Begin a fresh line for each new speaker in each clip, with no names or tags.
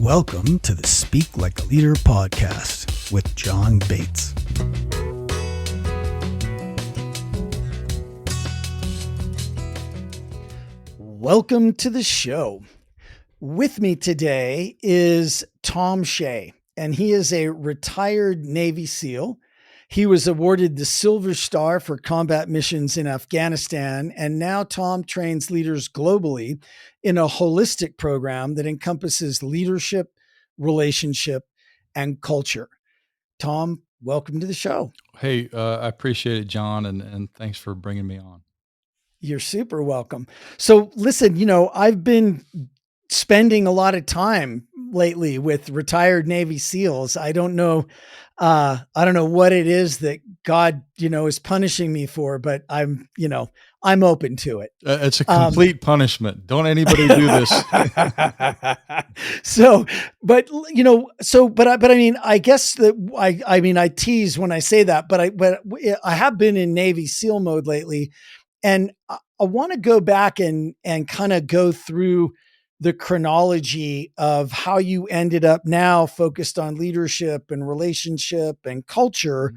Welcome to the Speak Like a Leader podcast with John Bates. Welcome to the show. With me today is Thom Shea, and he is a retired Navy SEAL. He was awarded the Silver Star for combat missions in Afghanistan, and now Thom trains leaders globally in a holistic program that encompasses leadership, relationship, and culture. Thom, welcome to the show.
Hey, I appreciate it, John, and thanks for bringing me on.
You're super welcome. So listen, I've been spending a lot of time lately with retired Navy SEALs. I don't know what it is that God, is punishing me for, but I'm open to it.
It's a complete punishment. Don't anybody do this.
But I mean, I guess that I tease when I say that, but I have been in Navy SEAL mode lately, and I want to go back and kind of go through the chronology of how you ended up now focused on leadership and relationship and culture.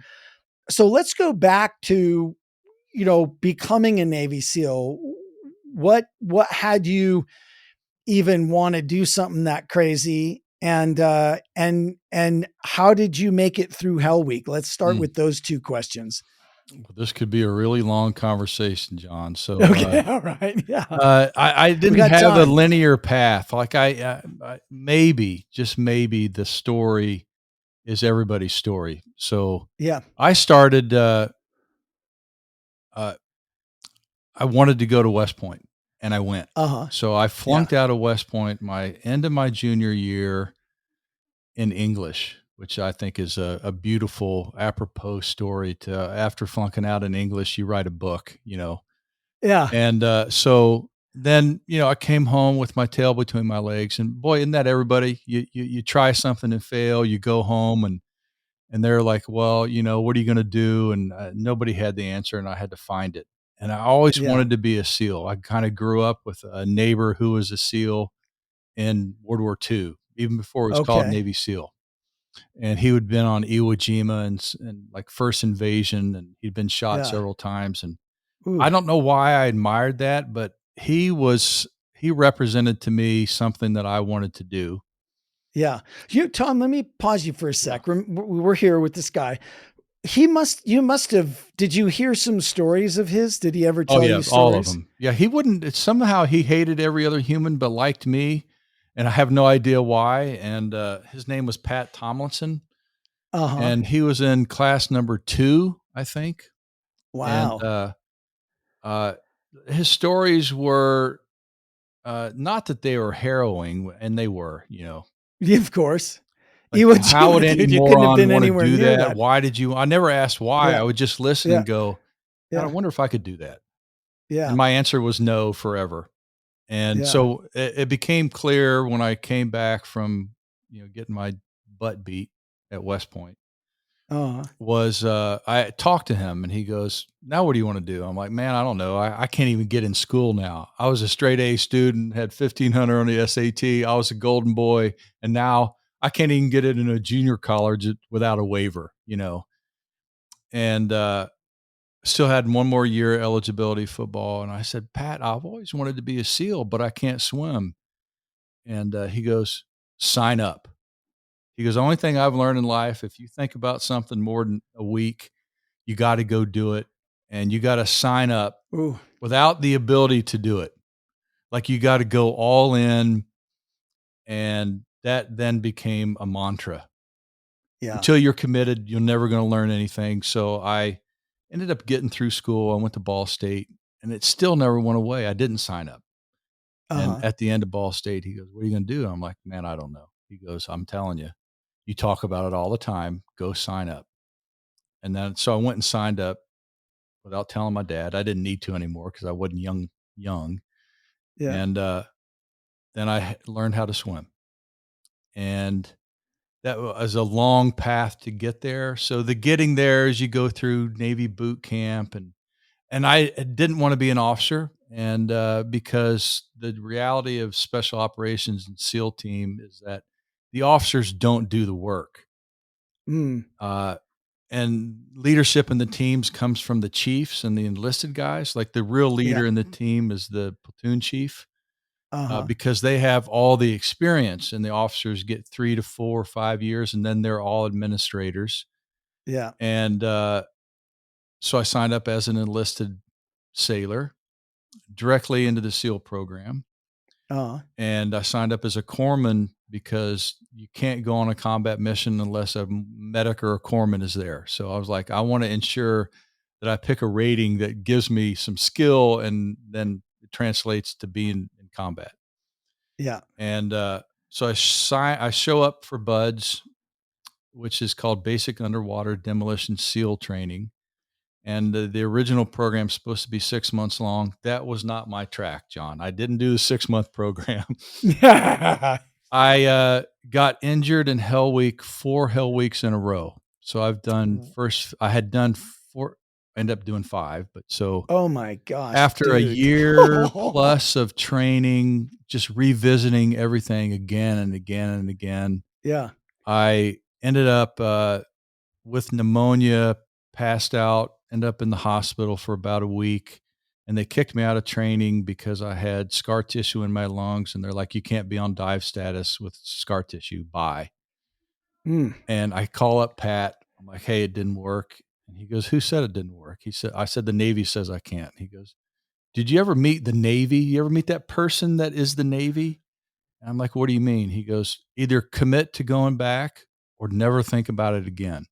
So let's go back to, becoming a Navy SEAL. What had you even want to do something that crazy? And how did you make it through Hell Week? Let's start with those two questions.
Well, this could be a really long conversation, John. So,
okay. All right. Yeah.
I didn't have a linear path. Like just maybe the story is everybody's story. So
yeah,
I started, I wanted to go to West Point and I went. So I flunked out of West Point end of my junior year in English, which I think is a beautiful apropos story to after flunking out in English, you write a book,
Yeah.
And so then, I came home with my tail between my legs, and boy, isn't that everybody? You try something and fail, you go home and they're like, well, what are you going to do? And nobody had the answer, and I had to find it. And I always wanted to be a SEAL. I kind of grew up with a neighbor who was a SEAL in World War II, even before it was called Navy SEAL. And he had been on Iwo Jima and like first invasion, and he'd been shot several times. And I don't know why I admired that, but he represented to me something that I wanted to do.
Yeah. Thom, let me pause you for a sec. Yeah. We're here with this guy. You must have, did you hear some stories of his? Did he ever tell you stories?
All of them. Yeah. Somehow he hated every other human, but liked me. And I have no idea why. And his name was Pat Tomlinson. And he was in class number 2, I think.
Wow.
And his stories were not that they were harrowing, and they were,
Yeah, of course.
Like, how would any moron want to do that? Why did you? I never asked why. I would just listen and go, I wonder if I could do that.
Yeah.
And my answer was no forever. And so it became clear when I came back from, getting my butt beat at West Point. I talked to him and he goes, now what do you want to do? I'm like, man, I don't know. I can't even get in school now. I was a straight A student, had 1,500 on the SAT. I was a golden boy. And now I can't even get it in a junior college without a waiver, and still had one more year eligibility football. And I said, Pat, I've always wanted to be a SEAL, but I can't swim. And he goes, sign up. He goes, the only thing I've learned in life, if you think about something more than a week, you got to go do it. And you got to sign up without the ability to do it. Like you got to go all in. And that then became a mantra. Yeah. Until you're committed, you're never going to learn anything. So I ended up getting through school. I went to Ball State, and it still never went away. I didn't sign up. And at the end of Ball State, he goes, what are you going to do? I'm like, man, I don't know. He goes, I'm telling you, you talk about it all the time. Go sign up. And then, so I went and signed up without telling my dad. I didn't need to anymore because I wasn't young. Yeah. And then I learned how to swim. And that was a long path to get there. So the getting there is you go through Navy boot camp, and I didn't want to be an officer. And because the reality of special operations and SEAL team is that the officers don't do the work.
Mm.
Uh, and leadership in the teams comes from the chiefs and the enlisted guys. Like the real
Yeah.
leader in the team is the platoon chief,
Uh-huh.
because they have all the experience, and the officers get 3 to 4 or 5 years, and then they're all administrators.
Yeah.
And so I signed up as an enlisted sailor directly into the SEAL program.
Uh-huh.
And I signed up as a corpsman because you can't go on a combat mission unless a medic or a corpsman is there. So I was like, I want to ensure that I pick a rating that gives me some skill and then it translates to being in combat.
Yeah.
And so I show up for BUDS, which is called Basic Underwater Demolition SEAL Training. And the original program's supposed to be 6 months long. That was not my track, John. I didn't do the 6-month program. I got injured in Hell Week 4 Hell Weeks in a row. So I had done 4, ended up doing 5. But so
Oh my gosh,
after a
dude.
year plus of training, just revisiting everything again and again and again,
Yeah.
I ended up with pneumonia, passed out, ended up in the hospital for about a week. And they kicked me out of training because I had scar tissue in my lungs. And they're like, you can't be on dive status with scar tissue. Bye.
Mm.
And I call up Pat. I'm like, hey, it didn't work. And he goes, who said it didn't work? I said, the Navy says I can't. He goes, did you ever meet the Navy? You ever meet that person that is the Navy? And I'm like, what do you mean? He goes, either commit to going back or never think about it again.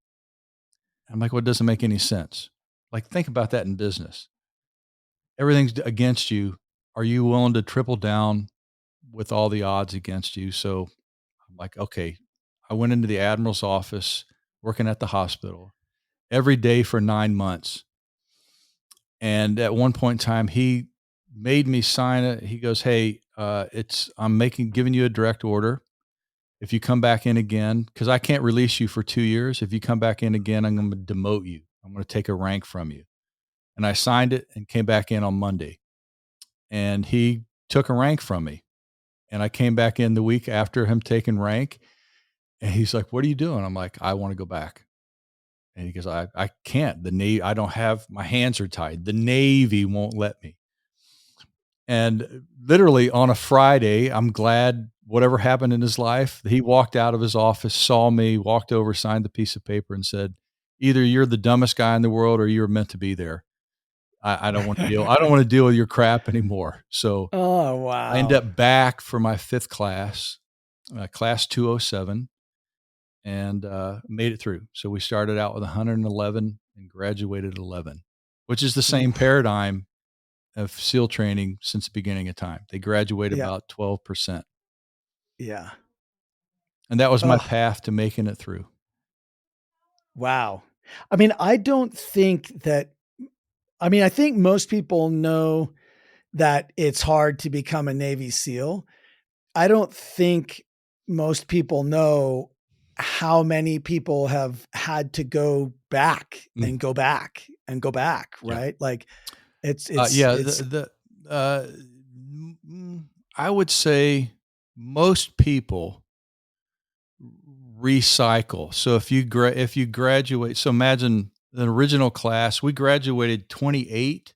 I'm like, well, it doesn't make any sense. Like, think about that in business. Everything's against you. Are you willing to triple down with all the odds against you? So I'm like, okay. I went into the admiral's office working at the hospital every day for 9 months. And at one point in time, he made me sign it. He goes, hey, I'm giving you a direct order. If you come back in again, because I can't release you for 2 years. If you come back in again, I'm going to demote you. I'm going to take a rank from you. And I signed it and came back in on Monday. And he took a rank from me. And I came back in the week after him taking rank. And he's like, what are you doing? I'm like, I want to go back. And he goes, I can't. The Navy, I don't have, my hands are tied. The Navy won't let me. And literally on a Friday, I'm glad whatever happened in his life, he walked out of his office, saw me, walked over, signed the piece of paper and said, either you're the dumbest guy in the world or you're meant to be there. I don't want to deal. I don't want to deal with your crap anymore. So
Oh,
I ended
wow.
up back for my 5th class, class 207, and made it through. So we started out with 111 and graduated 11, which is the same
Oof.
paradigm of SEAL training since the beginning of time. They graduate
Yeah.
about 12%.
Yeah.
And that was my
Oh,
path to making it through.
wow. I mean, I think most people know that it's hard to become a Navy SEAL. I don't think most people know how many people have had to go back
Mm,
and go back and go back,
yeah.
right? Like it's
Yeah,
it's
uh, I would say most people recycle. So if you graduate, so imagine the original class, we graduated 28,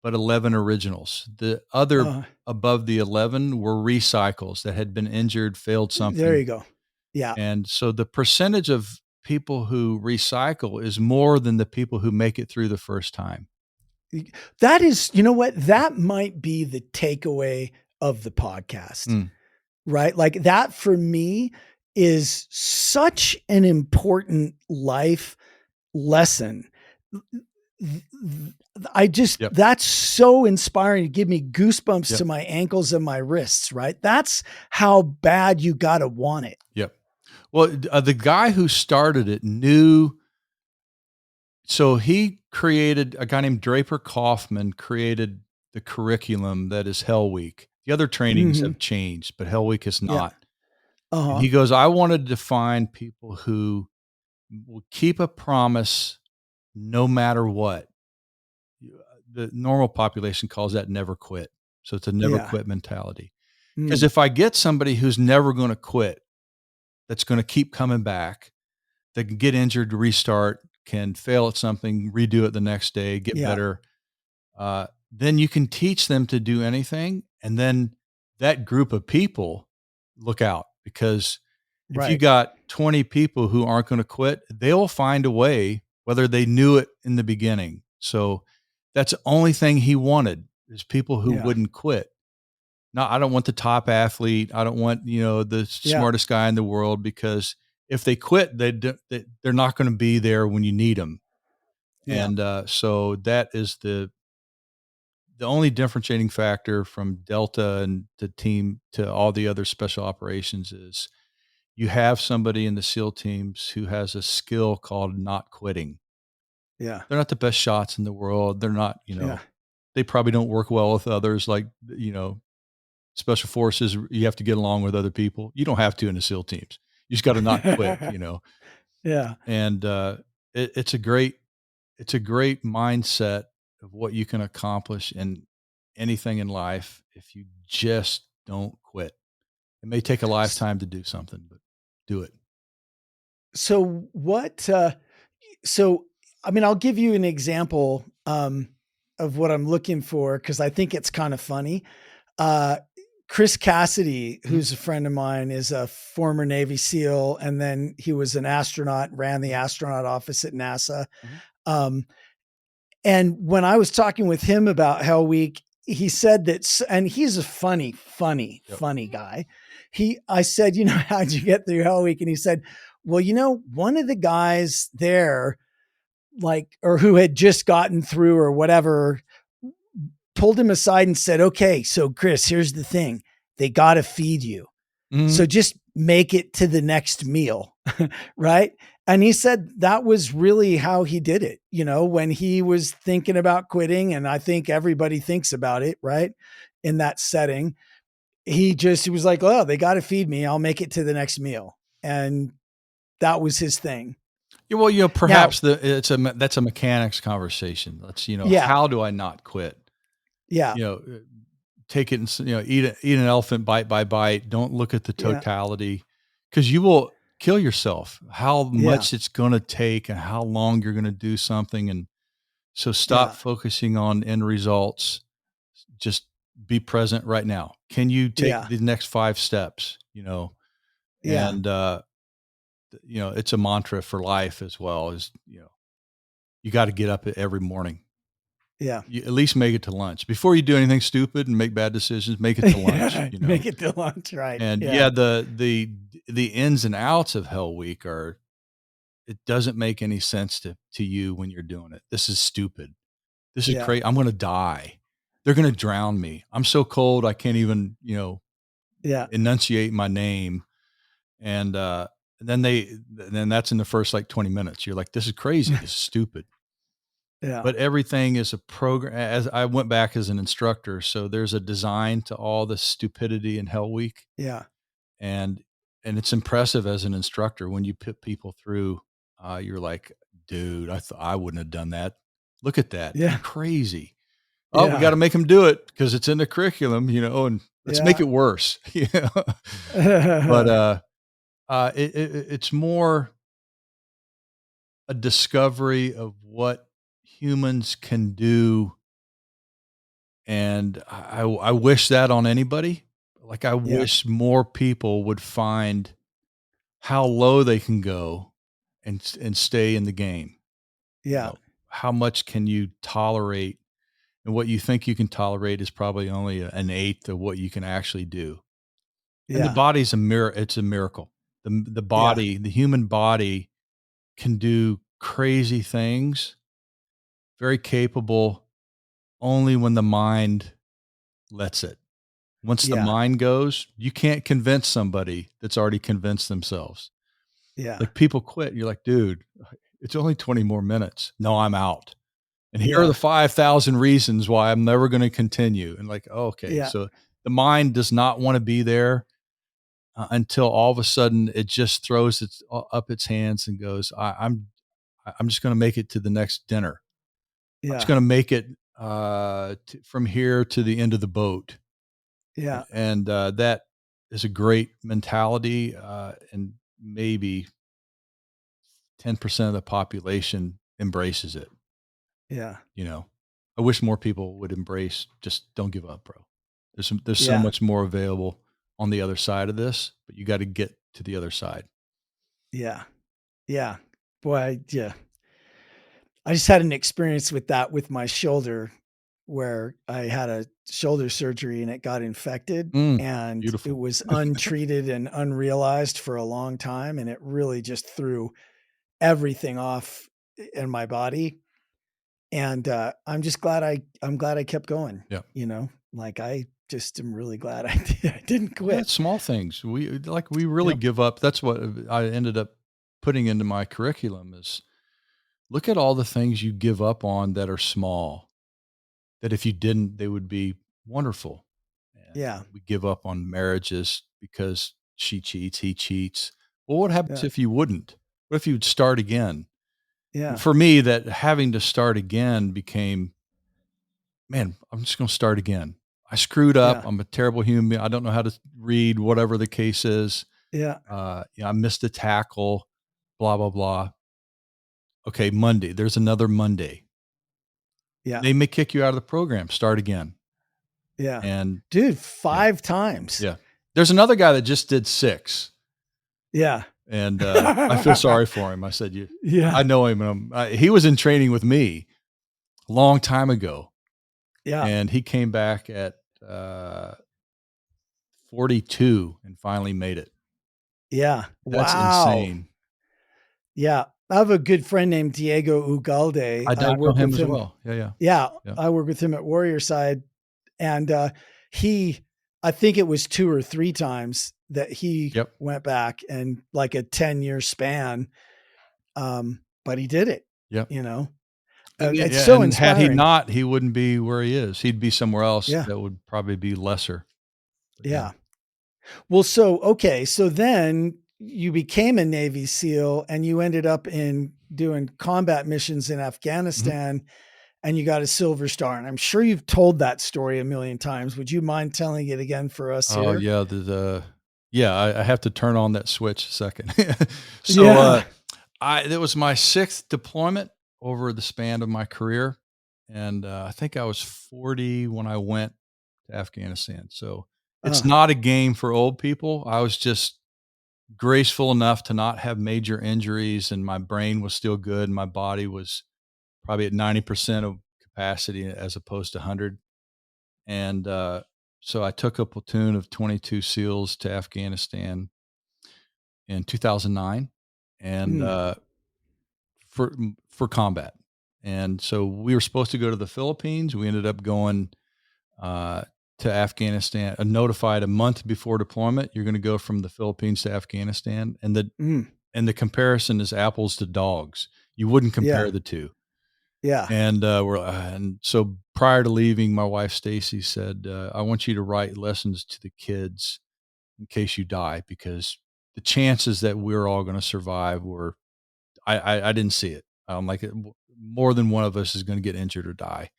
but 11 originals. The other
uh,
above the 11 were recycles that had been injured, failed
there
something.
you go. Yeah.
And so the percentage of people who recycle is more than the people who make it through the first time.
That is, you know what? That might be the takeaway of the podcast,
Mm,
right? Like that for me is such an important life lesson.
yep,
That's so inspiring to give me goosebumps
yep,
to my ankles and my wrists, right? That's how bad you got to want it.
yep. Well, the guy who started it knew. So he created a guy named Draper Kaufman created the curriculum that is Hell Week. The other trainings
Hmm.
have changed, but Hell Week is
Yeah.
not.
Uh
And
huh.
he goes, I wanted to find people who will keep a promise no matter what. The normal population calls that never quit. So it's a never
Yeah.
quit mentality. Because
Mm.
if I get somebody who's never going to quit, that's going to keep coming back, that can get injured, restart, can fail at something, redo it the next day, get
Yeah.
better. Then you can teach them to do anything. And then that group of people, look out, because if you
Right.
got 20 people who aren't going to quit, they'll find a way, whether they knew it in the beginning. So that's the only thing he wanted, is people who
Yeah.
wouldn't quit. No, I don't want the top athlete. I don't want, the
Yeah.
smartest guy in the world, because if they quit, they're not going to be there when you need them.
Yeah.
And so that is the only differentiating factor from Delta and the team to all the other special operations is you have somebody in the SEAL teams who has a skill called not quitting.
Yeah.
They're not the best shots in the world. They're not,
Yeah.
they probably don't work well with others. Like, special forces, you have to get along with other people. You don't have to in the SEAL teams. You just got to not quit.
Yeah.
And it's a great mindset of what you can accomplish in anything in life if you just don't quit. It may take a
S-
lifetime to do something, but do it.
So what, so, I mean, I'll give you an example, of what I'm looking for, cause I think it's kind of funny. Uh, Chris Cassidy,
Mhm,
who's a friend of mine, is a former Navy SEAL, and then he was an astronaut, ran the
mhm,
astronaut office at NASA.
mhm.
Um, and when I was talking with him about Hell Week, he said that, and he's a funny, funny,
Yep.
funny guy. I said, how'd you get through Hell Week? And he said, well, one of the guys there, like, or who had just gotten through or whatever, pulled him aside and said, okay, so Chris, here's the thing. They got to feed you.
Mhm.
So just make it to the next meal. Right. And he said that was really how he did it, when he was thinking about quitting. And I think everybody thinks about it, right? In that setting, he was like, oh, they got to feed me. I'll make it to the next meal. And that was his thing.
Yeah, well,
Now,
perhaps that's a mechanics conversation. Let's,
yeah,
how do I not quit?
yeah,
You know, take it and eat an elephant bite by bite. Don't look at the
yeah,
totality, because you will kill yourself. How
yeah,
much it's going to take and how long you're going to do something, and so stop
yeah,
focusing on end results. Just be present right now. Can you take
yeah,
the next 5 steps?
yeah,
And it's a mantra for life as well. Is you got to get up every morning.
yeah.
You at least make it to lunch before you do anything stupid and make bad decisions. Make it to lunch.
Make it to lunch, right?
And
Yeah,
yeah, the ins and outs of Hell Week are, it doesn't make any sense to you when you're doing it. This is stupid. This is
yeah,
crazy. I'm gonna die. They're gonna drown me. I'm so cold I can't even,
yeah,
enunciate my name. And then that's in the first like 20 minutes. You're like, this is crazy. This is stupid.
yeah,
But everything is a program. As I went back as an instructor, so there's a design to all the stupidity in Hell Week.
yeah,
and and it's impressive as an instructor when you put people through. You're like, dude, I thought I wouldn't have done that. Look at that,
yeah,
you're crazy. Oh, we got
yeah,
to make them do it because it's in the curriculum, and let's make
yeah.
it worse. But it's more a discovery of what humans can do, and I wish that on anybody. Like, I
Yeah,
wish more people would find how low they can go and stay in the game.
yeah,
How much can you tolerate, and what you think you can tolerate is probably only an eighth of what you can actually do. And the
yeah,
body's a mirror. It's a miracle. The
yeah,
body, the human body, can do crazy things, very capable, only when the mind lets it. Once the
yeah,
mind goes, you can't convince somebody that's already convinced themselves.
yeah,
Like, people quit. You're like, dude, it's only 20 more minutes. No, I'm out. And here are the
yeah,
5,000 reasons why I'm never going to continue. And like, oh, okay.
yeah,
So the mind does not want to be there until all of a sudden it just throws up its hands and goes, I'm just going to make it to the next dinner. I'm just
yeah,
going to make it from here to the end of the boat.
yeah,
And that is a great mentality. And maybe 10% of the population embraces it,
Yeah.
you know? I wish more people would embrace just don't give up, bro. There's so
Yeah.
much more available on the other side of this, but you gotta get to the other side.
Yeah. Yeah. Boy, yeah. I just had an experience with that with my shoulder where I had a shoulder surgery and it got infected
Mm,
and it
beautiful.
was untreated and unrealized for a long time. And it really just threw everything off in my body. And I'm glad I kept going,
Yeah.
you know, like I just am really glad I didn't
Yeah,
quit.
it's small things. We really
Yep.
give up. That's what I ended up putting into my curriculum is look at all the things you give up on that are small, that if you didn't, they would be wonderful. And
Yeah.
we give up on marriages because she cheats, he cheats. Well, what happens
Yeah.
if you wouldn't? What if you'd start again? And
Yeah.
for me, that having to start again became, man, I'm just going to start again. I screwed up.
Yeah.
I'm a terrible human. I don't know how to read, whatever the case is.
Yeah.
I missed a tackle, blah, blah, blah. Okay, Monday. There's another Monday.
Yeah.
They may kick you out of the program. Start again.
Yeah.
And
Dude,
yeah,
5 times.
yeah. There's another guy that just did 6,
Yeah.
and I feel sorry for him. I said, "You,
Yeah.
I know him. And he was in training with me a long time ago,
Yeah.
and he came back at uh, 42 and finally made it.
Yeah.
That's
Wow.
insane.
Yeah. I have a good friend named Diego Ugalde. I
I know
work
him
with
as
him.
well. Yeah, yeah,
Yeah,
yeah.
I work with him at Warrior Side, and, he I think it was 2 or 3 times that he
Yep.
went back and like a 10-year span, but he did it,
Yep.
you know?
And
It's
yeah,
so
and had he
inspiring.
not, he wouldn't be where he is. He'd be somewhere else
Yeah,
that would probably be lesser. But yeah.
yeah. Well, so okay, so then you became a Navy SEAL and you ended up in doing combat missions in
Mhm.
Afghanistan and you got a silver star. And I'm sure you've told that story a million times. Would you mind telling it again for us
Oh,
here?
yeah, yeah, I have to turn on that switch a second. So,
Yeah.
I it was my 6th deployment over the span of my career, and, I think I was 40 when I went to Afghanistan, so it's
Uh,
not a game for old people. I was just graceful enough to not have major injuries, and my brain was still good, and my body was probably at 90% of capacity as opposed to 100. And so I took a platoon of 22 SEALs to Afghanistan in 2009, and
mm,
for combat. And so we were supposed to go to the Philippines. We ended up going uh, to Afghanistan. Notified a month before deployment, you're going to go from the Philippines to Afghanistan,
mm,
and the comparison is apples to dogs. You wouldn't
yeah,
compare the two.
yeah,
And so prior to leaving, my wife Stacy said, "I want you to write lessons to the kids in case you die, because the chances that we're all going to survive were I didn't see it. Like more than one of us is going to get injured or die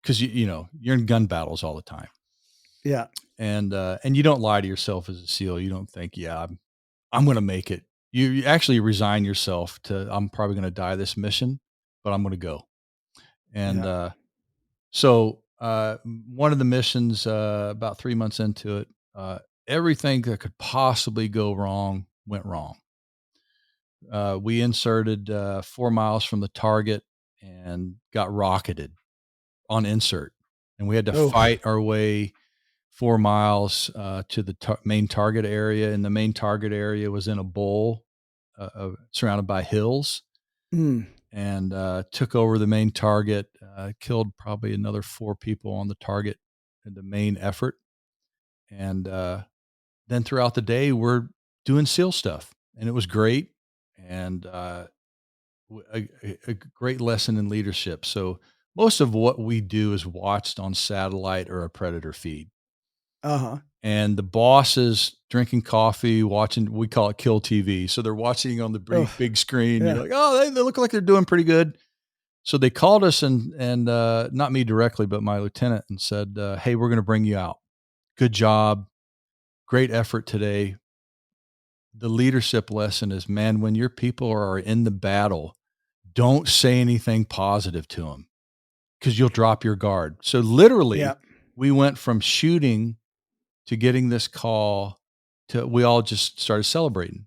because you're in gun battles all the time,
yeah,
and you don't lie to yourself as a SEAL. You don't think, yeah, I'm going to make it. You actually resign yourself to I'm probably going to die this mission, but I'm going to go. And
yeah.
one of the missions, about 3 months into it, everything that could possibly go wrong went wrong. We inserted 4 miles from the target and got rocketed on insert, and we had to
Oh,
fight our way 4 miles to the main target area, and the main target area was in a bowl surrounded by hills,
mm,
and took over the main target, killed probably another 4 people on the target in the main effort. And then throughout the day, we're doing SEAL stuff, and it was great, and a great lesson in leadership. So most of what we do is watched on satellite or a predator feed.
uh-huh.
And the bosses drinking coffee, watching, we call it kill TV. So they're watching on the
Oh,
big screen. You're
yeah,
like, oh, they look like they're doing pretty good. So they called us and not me directly, but my lieutenant, and said, "Hey, we're going to bring you out. Good job, great effort today. the leadership lesson is, man, when your people are in the battle, don't say anything positive to them because you'll drop your guard. So literally,
Yeah.
we went from shooting to getting this call to we all just started celebrating.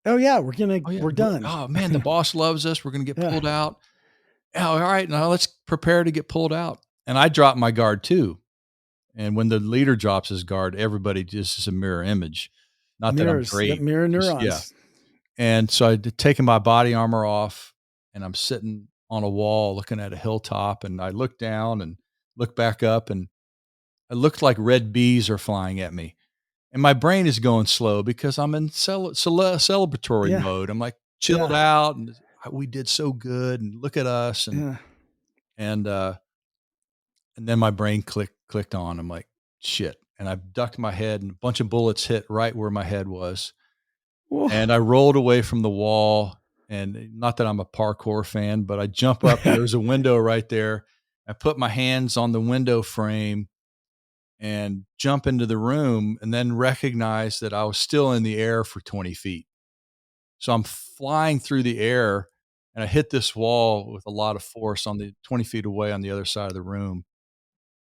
Oh yeah,
Oh yeah,
we're done.
oh man, the boss loves us. We're gonna get
Yeah.
pulled out. Oh, all right, now let's prepare to get pulled out. And I dropped my guard too. And when the leader drops his guard, everybody just is a mirror image. Not that I'm
Mirrors, yep,
great,
mirror
just yeah.
neurons.
And so I'd taken my body armor off, and I'm sitting on a wall looking at a hilltop, and I look down and look back up, and it looked like red bees are flying at me. And my brain is going slow because I'm in celebratory
Yeah,
mode. I'm like chilled
yeah,
out, and we did so good, and look at us,
yeah.
and and then my brain clicked on. I'm like, shit. And I ducked my head, and a bunch of bullets hit right where my head was.
Whoa.
And I rolled away from the wall. And not that I'm a parkour fan, but I jump up, and there's a window right there. I put my hands on the window frame and jump into the room, and then recognize that I was still in the air for 20 feet. So I'm flying through the air, and I hit this wall with a lot of force on the 20 feet away on the other side of the room.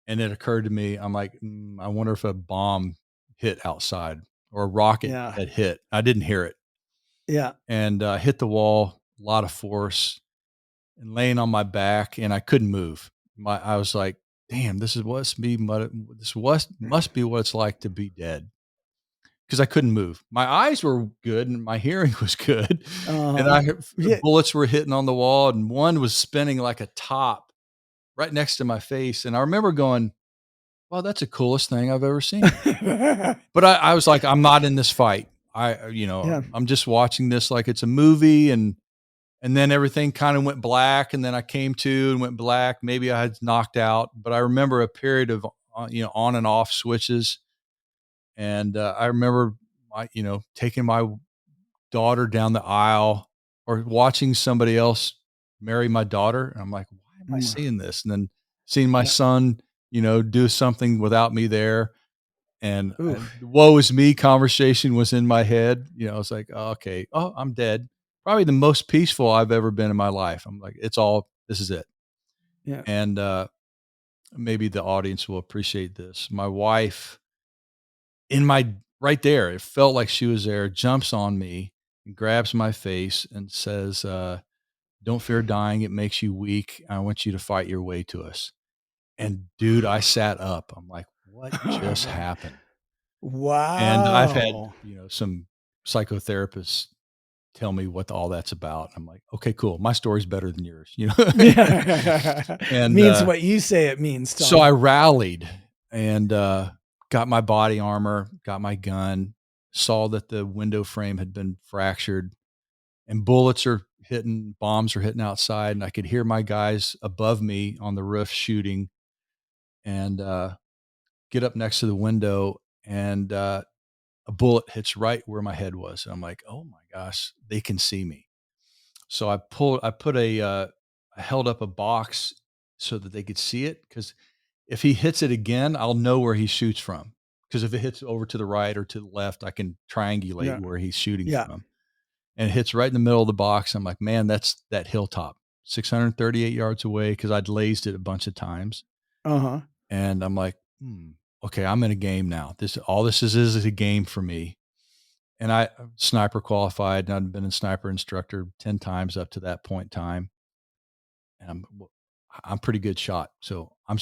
And it occurred to me, I'm like, I wonder if a bomb hit outside or a rocket
Yeah,
had hit. I didn't hear it.
yeah.
And hit the wall, a lot of force, and laying on my back, and I couldn't move. I was like, damn, this is what's me. This was must be what it's like to be dead, because I couldn't move. My eyes were good, and my hearing was good, and
Uh-huh. Yeah.
bullets were hitting on the wall, and one was spinning like a top right next to my face. And I remember going, well, that's the coolest thing I've ever seen. But I was like, I'm not in this fight.
Yeah,
I'm just watching this like it's a movie. And then everything kind of went black, and then I came to and went black. Maybe I had knocked out, but I remember a period of, on and off switches. And I remember taking my daughter down the aisle, or watching somebody else marry my daughter. And I'm like, why am I
mm,
seeing this? And then seeing my
yeah.
son, do something without me there. And
Ooh,
the woe is me conversation was in my head. It's like, oh, okay, oh, I'm dead. Probably the most peaceful I've ever been in my life. I'm like, this is it.
yeah.
And maybe the audience will appreciate this. My wife, in my right there, it felt like she was there, jumps on me and grabs my face and says, don't fear dying. It makes you weak. I want you to fight your way to us. And dude, I sat up. I'm like, what just happened? And I've had,
Wow.
some psychotherapists tell me what all that's about. I'm like, okay, cool. My story's better than yours.
Yeah.
And
Means what you say it means,
so
Tom.
I rallied, and got my body armor, got my gun, saw that the window frame had been fractured, and bombs are hitting outside, and I could hear my guys above me on the roof shooting, and get up next to the window, and a bullet hits right where my head was. And I'm like, oh my gosh, they can see me. So I held up a box so that they could see it. Cause if he hits it again, I'll know where he shoots from. Cause if it hits over to the right or to the left, I can triangulate
Yeah,
where he's shooting
yeah.
from. And it hits right in the middle of the box. I'm like, man, that's that hilltop, 638 yards away. Cause I'd lazed it a bunch of times.
Uh-huh.
And I'm like, okay, I'm in a game now. All this is a game for me. And sniper qualified, and I'd been a sniper instructor 10 times up to that point in time. And I'm pretty good shot. So I'm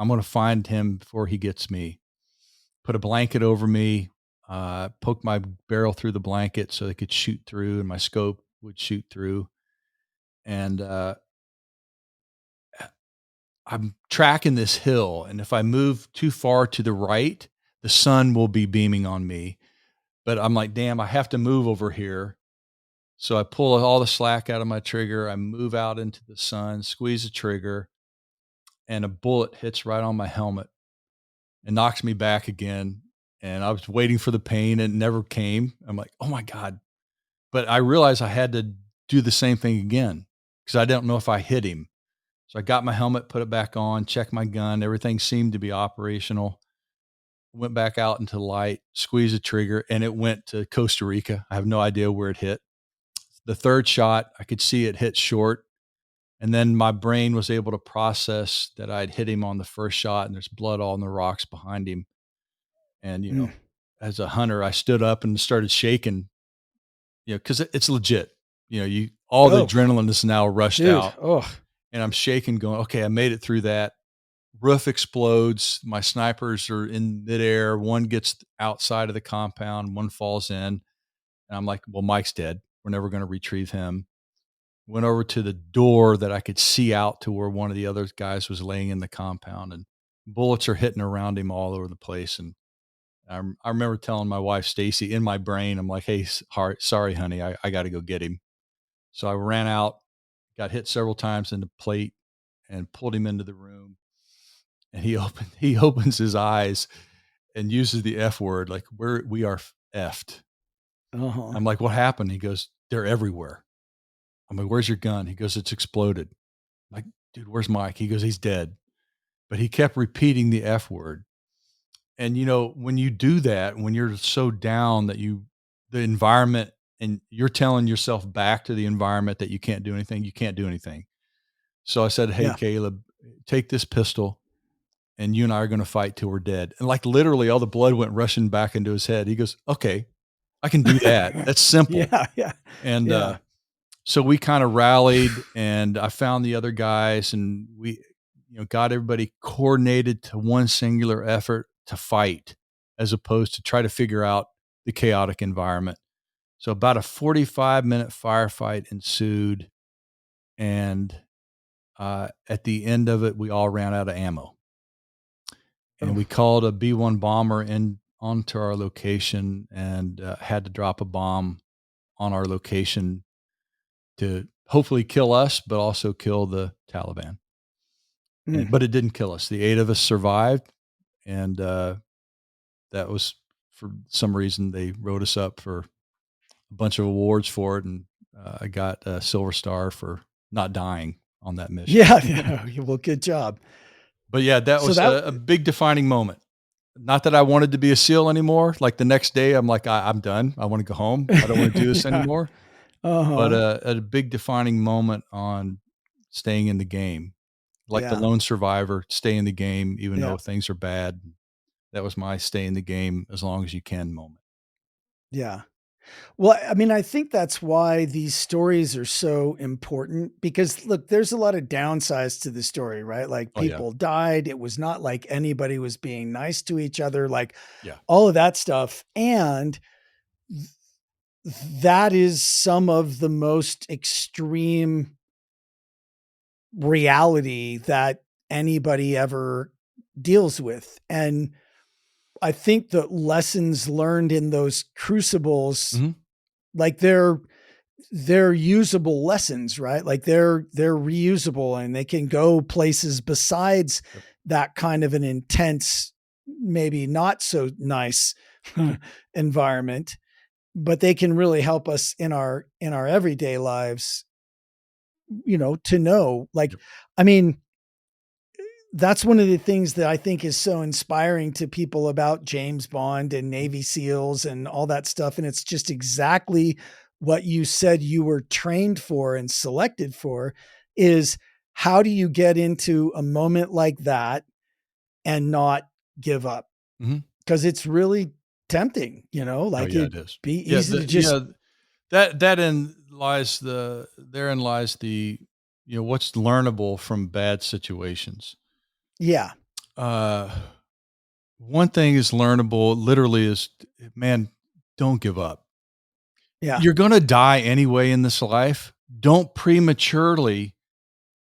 gonna find him before he gets me. Put a blanket over me, poke my barrel through the blanket so they could shoot through, and my scope would shoot through. And I'm tracking this hill, and if I move too far to the right, the sun will be beaming on me. But I'm like, damn, I have to move over here. So I pull all the slack out of my trigger. I move out into the sun, squeeze the trigger, and a bullet hits right on my helmet and knocks me back again. And I was waiting for the pain, and it never came. I'm like, oh my God. But I realized I had to do the same thing again because I don't know if I hit him. So I got my helmet, put it back on, checked my gun. Everything seemed to be operational. went back out into the light, squeezed the trigger, and it went to Costa Rica. I have no idea where it hit. The third shot, I could see it hit short. And then my brain was able to process that I'd hit him on the first shot and there's blood all in the rocks behind him. And,
Mm.
as a hunter, I stood up and started shaking, cause it's legit. All the
Oh,
adrenaline is now rushed
dude.
out
Oh,
and I'm shaking going, okay, I made it through that. Roof explodes. My snipers are in midair. One gets outside of the compound. One falls in. And I'm like, well, Mike's dead. We're never going to retrieve him. Went over to the door that I could see out to where one of the other guys was laying in the compound, and bullets are hitting around him all over the place. And I remember telling my wife, Stacy, in my brain, I'm like, hey, sorry, honey, I got to go get him. So I ran out, got hit several times in the plate and pulled him into the room. And he opens his eyes and uses the F word, like we are effed.
uh-huh.
I'm like, what happened? He goes, they're everywhere. I'm like, where's your gun? He goes, it's exploded. I'm like, dude, where's Mike? He goes, he's dead. But he kept repeating the F word. And when you do that, when you're so down that the environment and you're telling yourself back to the environment that you can't do anything, you can't do anything. So I said, hey,
Yeah.
Caleb, take this pistol and you and I are going to fight till we're dead. And like literally all the blood went rushing back into his head. He goes, okay, I can do that. That's simple.
Yeah. Yeah.
And,
Yeah.
so we kind of rallied and I found the other guys and we, got everybody coordinated to one singular effort to fight as opposed to try to figure out the chaotic environment. So about a 45-minute firefight ensued. And at the end of it, we all ran out of ammo. And
Oh,
we called a B-1 bomber in onto our location and had to drop a bomb on our location to hopefully kill us, but also kill the Taliban.
mm.
But it didn't kill us. The 8 of us survived, and that was for some reason they wrote us up for a bunch of awards for it, and I got a Silver Star for not dying on that mission.
Yeah. Yeah. Well, good job.
But yeah, that
So
was
that,
a big defining moment. Not that I wanted to be a SEAL anymore. Like the next day, I'm like, I'm done. I want to go home. I don't want to do this
yeah.
anymore. But
Uh-huh.
a big defining moment on staying in the game, like the
Yeah.
lone survivor, stay in the game even
Yeah.
though things are bad. That was my stay in the game as long as you can moment.
Yeah. Well, I mean, I think that's why these stories are so important because look, there's a lot of downsides to the story, right? Like
Oh yeah,
people died. It was not like anybody was being nice to each other, like
yeah.
all of that stuff. And that is some of the most extreme reality that anybody ever deals with. And I think the lessons learned in those crucibles,
Mhm.
like they're usable lessons, right? Like they're reusable and they can go places besides
Yep.
that kind of an intense, maybe not so nice environment, but they can really help us in our everyday lives, to know. Like,
Yep.
I mean, that's one of the things that I think is so inspiring to people about James Bond and
Mhm.
Navy SEALs and all that stuff. And it's just exactly what you said you were trained for and selected for is how do you get into a moment like that and not give up?
Mhm.
Because it's really tempting,
Oh
like
yeah,
it'd
it is.
be
Yeah,
easy to just,
that in lies therein lies the what's learnable from bad situations.
yeah,
Uh, one thing is learnable literally is, man, don't give up.
yeah,
You're going to die anyway in this life. Don't prematurely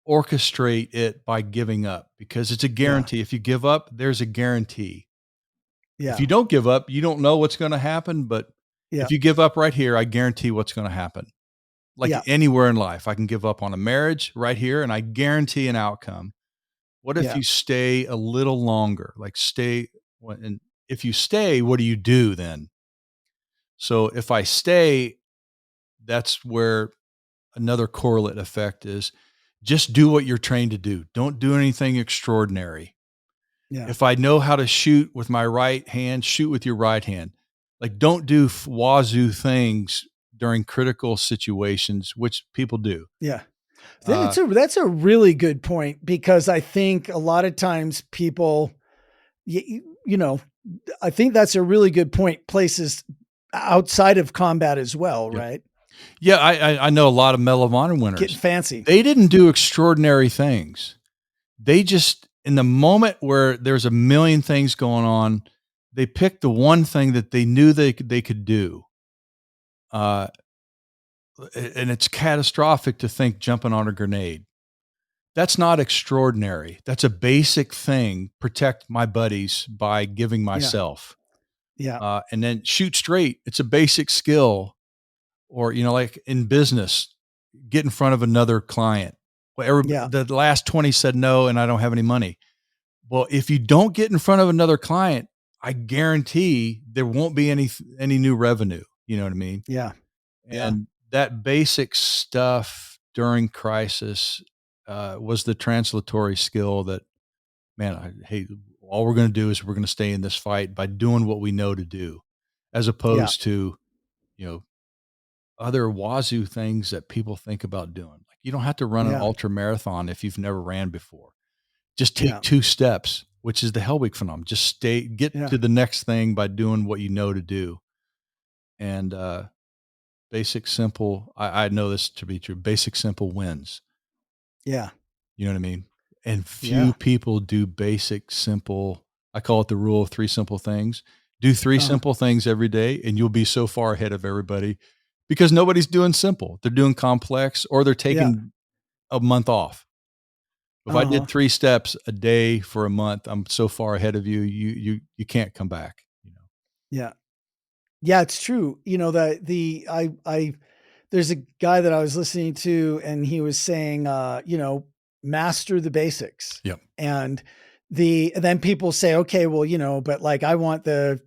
orchestrate it by giving up because it's a
yeah,
guarantee. If you give up, there's a guarantee. If
yeah,
you don't give up, you don't know what's going to happen. But
yeah,
if you give up right here, I guarantee what's going to happen. Like
yeah,
anywhere in life, I can give up on a marriage right here and I guarantee an outcome. What if
yeah,
you stay a little longer? Like and if you stay, what do you do then? So if I stay, that's where another correlate effect is just do what you're trained to do. Don't do anything extraordinary.
Yeah.
If I know how to shoot with my right hand, shoot with your right hand. Like, don't do wazoo things during critical situations, which people do.
Yeah.
Uh,
That's a really good point because I think a lot of times people, you know, I think that's a really good point. Places outside of combat as well,
yep.
right?
Yeah, I know a lot of Medal of Honor
Getting
winners.
fancy.
They didn't do extraordinary things. They just, in the moment where there's a million things going on, they picked the one thing that they knew they could do. Uh, and it's catastrophic to think jumping on a grenade. That's not extraordinary. That's a basic thing. Protect my buddies by giving
Yeah.
myself.
Yeah.
And then shoot straight. It's a basic skill. Or, like in business, get in front of another client. Well,
Yeah.
the last 20 said no, and I don't have any money. Well, if you don't get in front of another client, I guarantee there won't be any new revenue. You know what I mean?
Yeah. Yeah.
And that basic stuff during crisis was the translatory skill that, man, hey, all we're going to do is we're going to stay in this fight by doing what we know to do, as
Yeah.
opposed to, you know, other wazoo things that people think about doing. Like, you don't have to run an
Yeah.
ultra marathon if you've never ran before. Just take
Yeah.
2 steps, which is the Hell Week phenomenon. Just get
Yeah.
to the next thing by doing what you know to do. And basic, simple. I know this to be true. Basic, simple wins.
Yeah.
You know what I mean? And few
Yeah.
people do basic, simple. I call it the rule of 3 simple things. Do 3
Uh,
simple things every day, and you'll be so far ahead of everybody because nobody's doing simple. They're doing complex, or they're
yeah.
taking a month off. If I
Uh-huh.
did 3 steps a day for a month, I'm so far ahead of you. You can't come back.
Yeah. Yeah, it's true. I there's a guy that I was listening to and he was saying, master the basics.
Yep.
And then people say, okay, well, but like I want the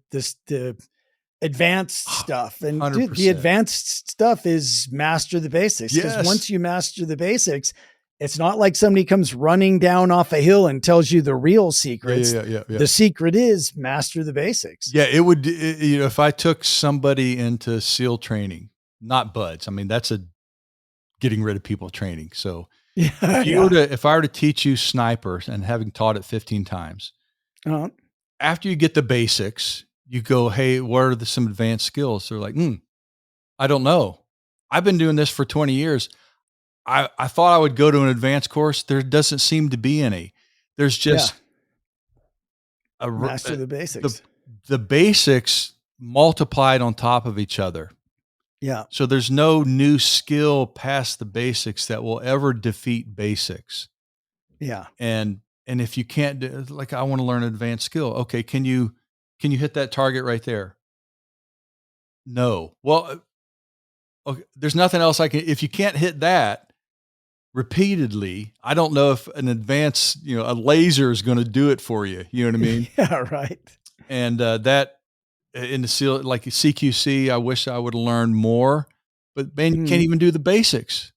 advanced stuff. And dude, the
100%.
advanced stuff is master the basics. Cause
Yes.
once you master the basics, it's not like somebody comes running down off a hill and tells you the real
Yeah, yeah,
secrets.
yeah, yeah, yeah.
The secret is master the basics.
Yeah, it would, if I took somebody into SEAL training, not buds. I mean, that's a getting rid of people training. So
Yeah. Yeah.
if I were to teach you snipers and having taught it 15 times,
Uh,
after you get the basics, you go, hey, what are some advanced skills? They're like, I don't know. I've been doing this for 20 years. I thought I would go to an advanced course. There doesn't seem to be any. There's
yeah.
just a,
Master the
the
basics.
the basics multiplied on top of each other.
Yeah.
So there's no new skill past the basics that will ever defeat basics.
Yeah.
And if you can't do, like, I want to learn an advanced skill. Okay, can you hit that target right there? No. Well, okay, there's nothing else I can. If you can't hit that repeatedly, I don't know if an advanced, a laser is going to do it for you. You know what I mean?
Yeah. Right.
And that in the SEAL, like CQC, I wish I would have learned more, but man, you can't
Mhm.
even do the basics.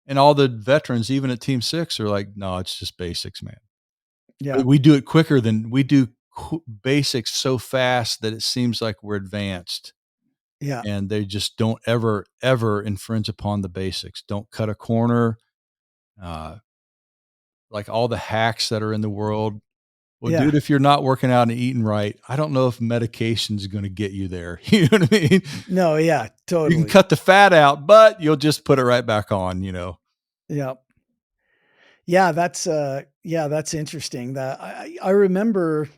And all the veterans, even at Team 6, are like, no, it's just basics, man.
Yeah.
But we do it quicker than we do basics so fast that it seems like we're advanced.
Yeah.
And they just don't ever infringe upon the basics. Don't cut a corner. Uh, like all the hacks that are in the world. Well,
Yeah.
dude, if you're not working out and eating right, I don't know if medication is going to get you there. You know what I mean?
No. Yeah.
You can
Totally.
cut the fat out, but you'll just put it right back on.
Yeah. Yeah. That's interesting. That I remember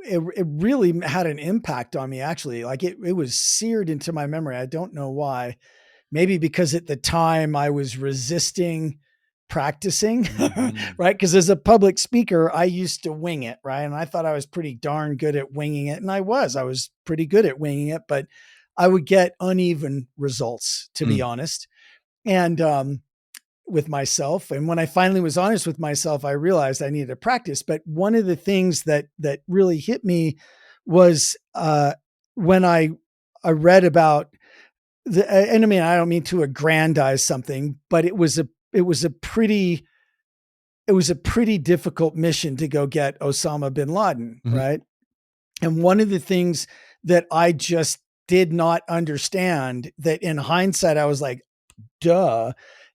it really had an impact on me actually. Like it was seared into my memory. I don't know why. Maybe because at the time I was resisting practicing,
Mhm.
right? Because as a public speaker, I used to wing it, right? And I thought I was pretty darn good at winging it. And I was pretty good at winging it, but I would get uneven results, to be
Mm.
honest. And with myself. And when I finally was honest with myself, I realized I needed to practice. But one of the things that really hit me was when I read about and I mean, I don't mean to aggrandize something, but it was a it was a pretty difficult mission to go get Osama bin Laden,
Mhm.
right? And one of the things that I just did not understand, that in hindsight, I was like, duh,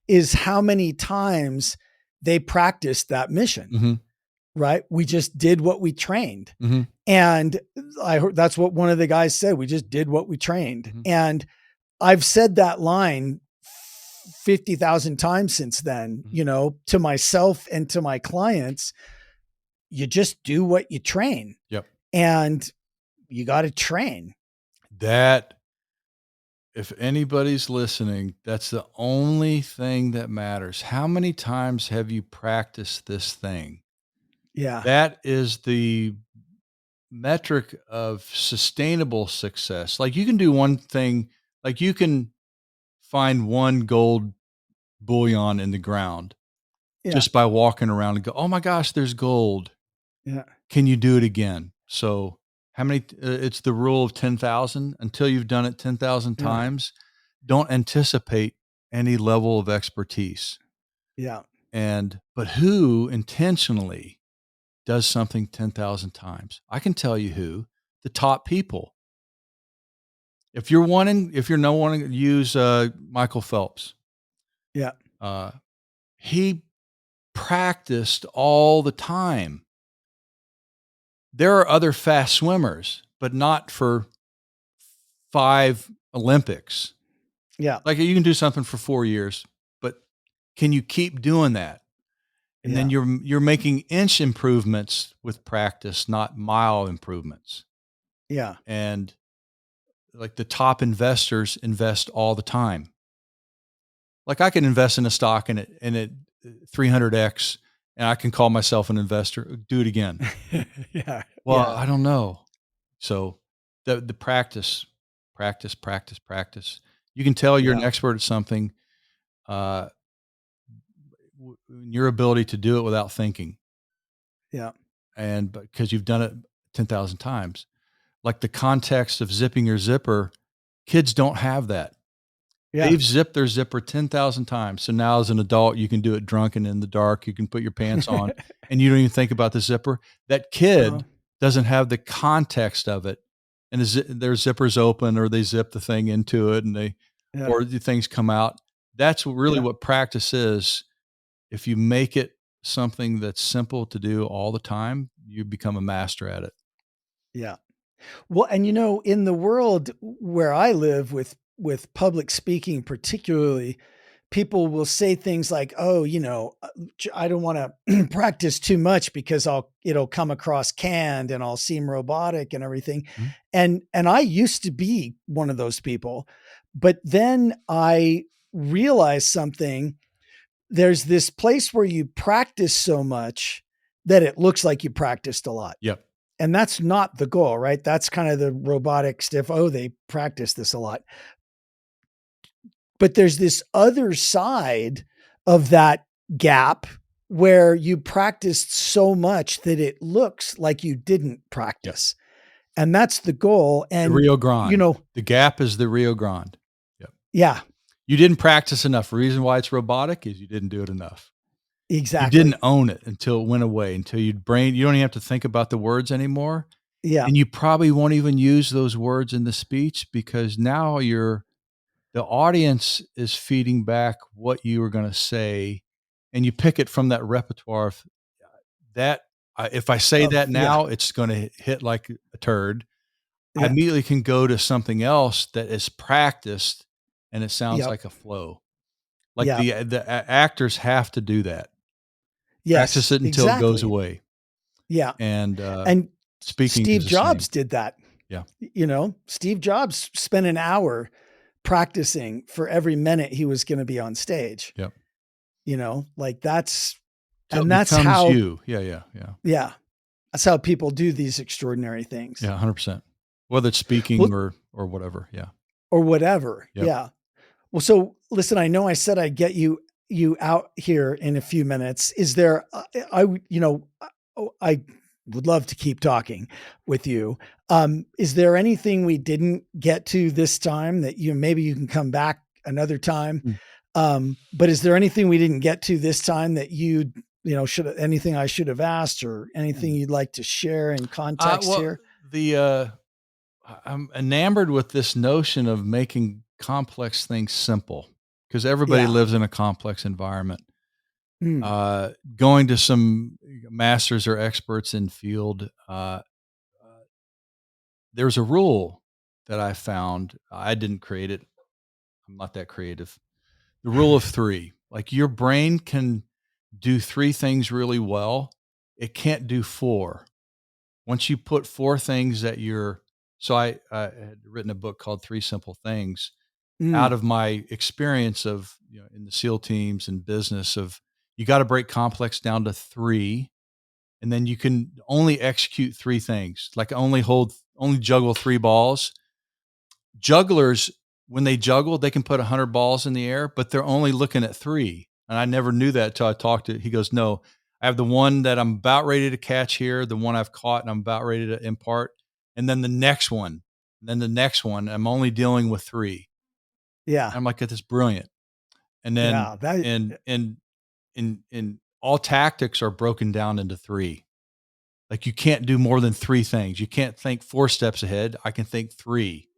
is how many times they practiced that mission,
Mhm.
right? We just did what we trained.
Mhm.
And I heard that's what one of the guys said. We just did what we trained.
Mhm.
And I've said that line 50,000 times since then,
Mhm.
you know, to myself and to my clients. You just do what you train,
Yep.
and you got to train.
That if anybody's listening, that's the only thing that matters. How many times have you practiced this thing?
Yeah.
That is the metric of sustainable success. Like you can do one thing, like you can find one gold bullion in the ground
Yeah.
just by walking around and go, "Oh my gosh, there's gold.
Yeah.
Can you do it again?" So, how many it's the rule of 10,000 until you've done it 10,000
Yeah.
times, don't anticipate any level of expertise.
Yeah.
And but who intentionally does something 10,000 times? I can tell you who, the top people. If you're no wanting to use, Michael Phelps,
Yeah.
uh, he practiced all the time. There are other fast swimmers, but not for 5 Olympics.
Yeah.
Like, you can do something for 4 years, but can you keep doing that? And then
Yeah.
you're making inch improvements with practice, not mile improvements.
Yeah.
And, like, the top investors invest all the time. Like, I can invest in a stock and it 300x, and I can call myself an investor. Do it again.
Yeah.
Well,
Yeah.
I don't know. So, the practice, practice, practice, practice. You can tell you're an
Yeah.
expert at something, uh, your ability to do it without thinking,
Yeah.
and because you've done it 10,000 times. Like the context of zipping your zipper, kids don't have that.
Yeah.
They've zipped their zipper 10,000 times. So now as an adult, you can do it drunk and in the dark. You can put your pants on and you don't even think about the zipper. That
Uh-huh.
kid doesn't have the context of it. And their zipper's open or they zip the thing into it and
Yeah.
or the things come out. That's really
Yeah.
what practice is. If you make it something that's simple to do all the time, you become a master at it.
Yeah. Well, and you know, in the world where I live with public speaking particularly, people will say things like, "Oh, you know, I don't want to practice too much because it'll come across canned and I'll seem robotic and everything."
Mhm.
And I used to be one of those people, but then I realized something. There's this place where you practice so much that it looks like you practiced a lot.
Yep.
And that's not the goal, right? That's kind of the robotic stiff. Oh, they practice this a lot. But there's this other side of that gap where you practiced so much that it looks like you didn't
Yep.
practice. And that's the goal.
The
And,
Rio
you
Grande.
know,
The gap is the Rio Grande. Yep.
yeah,
You didn't practice enough. The reason why it's robotic is you didn't do it enough. You didn't
exactly.
own it until it went away, until you don't even have to think about the words anymore.
Yeah.
And you probably won't even use those words in the speech because now the audience is feeding back what you were going to say, and you pick it from that repertoire of that. If I say that
Yeah.
now, it's going to hit like a turd. I
Yeah.
immediately can go to something else that is practiced and it sounds
Yep.
like a flow. Like
Yeah.
actors have to do that. Practice
Yes,
it until it goes
exactly.
away.
Yeah.
And
And
speaking is
Steve
the same.
Jobs did that.
Yeah.
You know, Steve Jobs spent an hour practicing for every minute he was going to be on stage,
Yep.
you know, like that's,
Till it
and that's
becomes
how,
you. Yeah. Yeah. Yeah.
yeah, that's how people do these extraordinary things.
Yeah. 100%. Whether it's speaking
Well,
or whatever. Yeah.
or whatever.
Yep.
Yeah. Well, so listen, I know I said I'd get you out here in a few minutes. Is there, you know, I would love to keep talking with you. Is there anything we didn't get to this time that maybe you can come back another time?
Mm.
But is there anything we didn't get to this time that anything I should have asked, or anything you'd like to share in context
Well,
here?
I'm enamored with this notion of making complex things simple, because everybody
Yeah.
lives in a complex environment.
Mm.
Going to some masters or experts in field, there's a rule that I found. I didn't create it. I'm not that creative. The rule of three. Like, your brain can do three things really well. It can't do four. Once you put four things that you're, so I had written a book called Three Simple Things out
Mm.
of my experience of, in the SEAL teams and business of, you got to break complex down to three, and then you can only execute three things, like only juggle three balls. Jugglers, when they juggle, they can put 100 balls in the air, but they're only looking at three. And I never knew that until I talked to, he goes, no, I have the one that I'm about ready to catch here, the one I've caught and I'm about ready to impart. And then the next one, and then the next one, I'm only dealing with three.
Yeah.
I'm like, that's brilliant. And then,
Yeah. That.
in all tactics are broken down into three. Like, you can't do more than three things. You can't think four steps ahead. I can think three.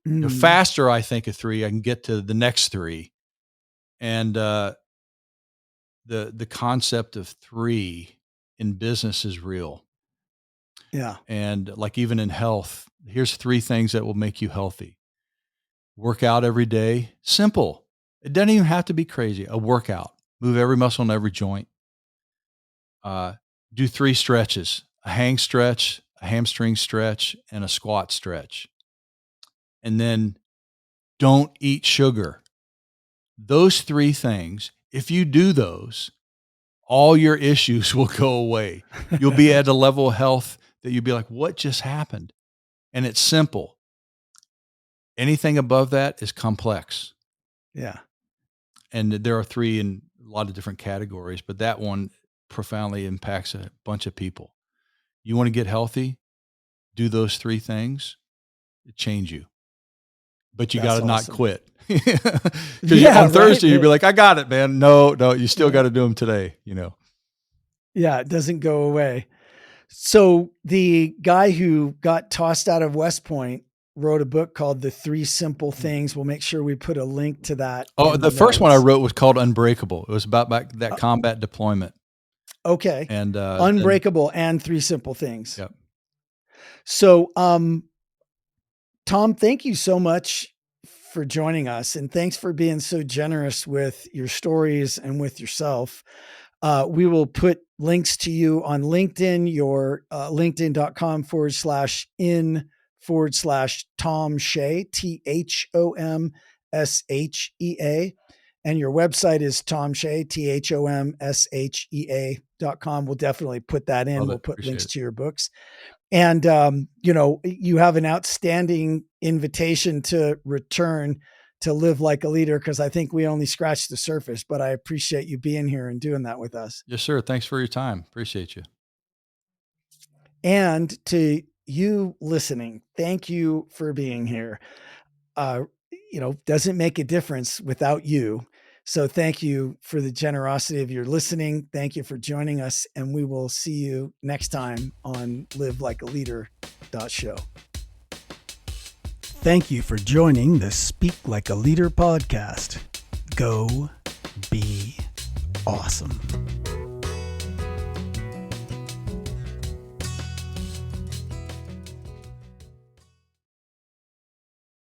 Mm.
Faster I think of three, I can get to the next three. And the concept of three in business is real.
Yeah.
And like, even in health, here's three things that will make you healthy. Work out every day. Simple. It doesn't even have to be crazy. A workout. Move every muscle in every joint. Do three stretches: a hang stretch, a hamstring stretch, and a squat stretch. And then don't eat sugar. Those three things, if you do those, all your issues will go away. You'll be at a level of health that you'll be like, what just happened? And it's simple. Anything above that is complex.
Yeah.
And there are three in a lot of different categories, but that one profoundly impacts a bunch of people. You want to get healthy, do those three things, it change you. But you got
That's
to not
awesome.
quit. Because
Yeah.
on
Right.
Thursday, you'll be like, I got it, man. No, you still
Yeah.
got to do them today,
Yeah. It doesn't go away. So the guy who got tossed out of West Point wrote a book called The Three Simple Things. We'll make sure we put a link to that
Oh,
in the
the first one I
notes.
wrote was called Unbreakable. It was about that
Uh,
combat deployment.
okay.
And then,
Unbreakable and Three Simple Things.
yep.
So, Thom, thank you so much for joining us, and thanks for being so generous with your stories and with yourself. We will put links to you on LinkedIn, your linkedin.com/in/Thom Shea, THOMSHEA. And your website is Thom Shea, THOMSHEA.com. We'll definitely put that in.
Love
We'll
it.
put
Appreciate
links
it.
to your books. And, you have an outstanding invitation to return to Live Like a Leader, because I think we only scratched the surface, but I appreciate you being here and doing that with us.
Yes, sir. Thanks for your time. Appreciate you.
And to you listening, thank you for being here. Uh, doesn't make a difference without you. So thank you for the generosity of your listening. Thank you for joining us. And we will see you next time on Live Like a Leader show. Thank you for joining the Speak Like a Leader podcast. Go be awesome.